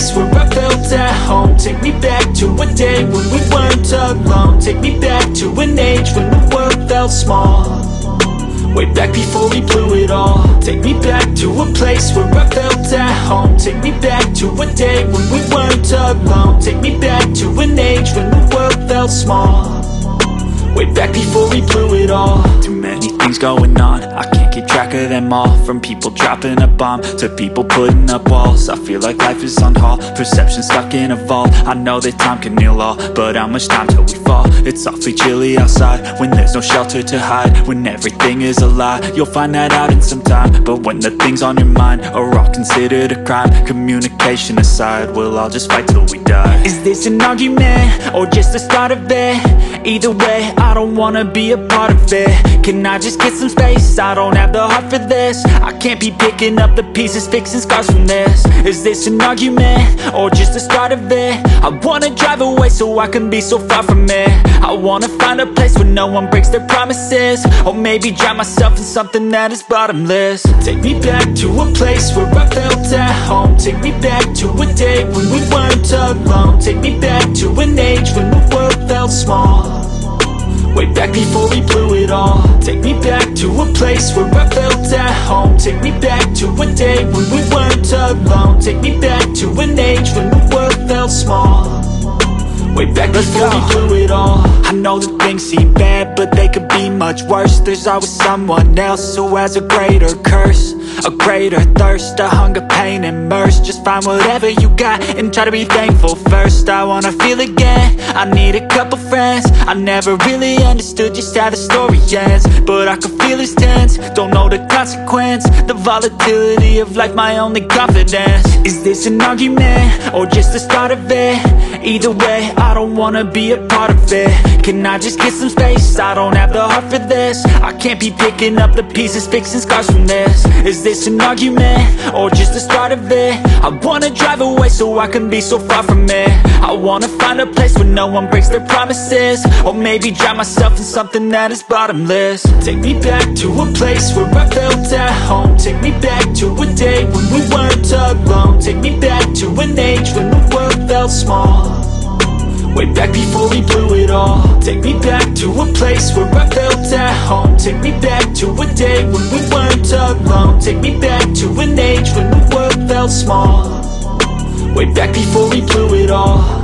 place where I felt at home. Take me back to a day when we weren't alone. Take me back to an age when the world felt small, way back before we blew it all. Take me back to a place where I felt at home. Take me back to a day when we weren't alone. Take me back to an age when the world felt small, way back before we blew it all. Too many things going on, I can't keep track of them all. From people dropping a bomb to people putting up walls. I feel like life is on hold, perception stuck in a vault. I know that time can heal all, but how much time till we fall? It's awfully chilly outside when there's no shelter to hide. When everything is a lie, you'll find that out in some time. But when the things on your mind are all considered a crime, communication aside, we'll all just fight till we die. Is this an argument or just the start of it? Either way, I don't wanna be a part of it. Can I just get some space? I don't have the heart for this. I can't be picking up the pieces, fixing scars from this. Is this an argument or just the start of it? I wanna drive away so I can be so far from it. I wanna find a place where no one breaks their promises, or maybe drown myself in something that is bottomless. Take me back to a place where I felt at home. Take me back to a day when we weren't alone. Take me back to an age when the world felt small, way back before we blew it all. Take me back to a place where I felt at home. Take me back to a day when we weren't alone. Take me back to an age when the world felt small, way back before we blew it all. I know that things seem bad, but they could be much worse. There's always someone else who has a greater curse, a greater thirst, a hunger, pain, and mercy. Just find whatever you got and try to be thankful first. I wanna feel again, I need a couple friends. I never really understood just how the story ends, but I can feel it's tense, don't know the consequence. The volatility of life, my only confidence. Is this an argument or just the start of it? Either way, I don't wanna be a part of it. Can I just get some space? I don't have the heart for this. I can't be picking up the pieces, fixing scars from this. Is this an argument or just the start of it? I wanna drive away so I can be so far from it. I wanna find a place where no one breaks their promises, or maybe drown myself in something that is bottomless. Take me back to a place where I felt at home. Take me back to a day when we weren't alone. Take me back to an age when the world felt small, way back before we blew it all. Take me back to a place where I felt at home. Take me back to a day when we weren't alone. Take me back to an age when the world felt small, way back before we blew it all.